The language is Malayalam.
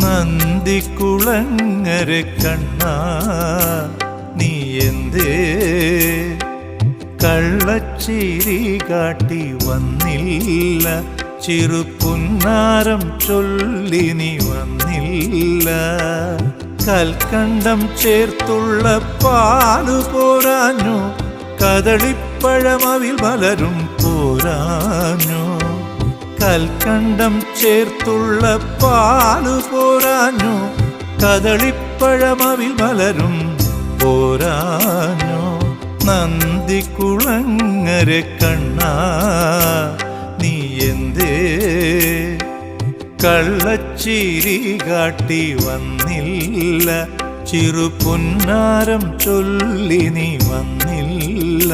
നന്ദിക്കുളങ്ങര കണ്ണാ നീ എന്തേ കള്ളച്ചിരി കാട്ടി വന്നില്ല, ചിറുപുന്നാരം ചൊല്ലി നീ വന്നില്ല. കൽക്കണ്ടം ചേർത്തുള്ള പാലു പോരാഞ്ഞു, കദളിപ്പഴമവിൽ മലരും പോരാഞ്ഞു. കൽക്കണ്ടം ചേർത്തുള്ള പാലു പോരാഞ്ഞു, കദളിപ്പഴമവിൽ മലരും പോരാഞ്ഞു. നന്ദിക്കുളങ്ങര കണ്ണാ നീ എന്തേ കള്ളച്ചിരി കാട്ടി വന്നില്ല, ചിറുപുന്നാരം ചൊല്ലി നീ വന്നില്ല.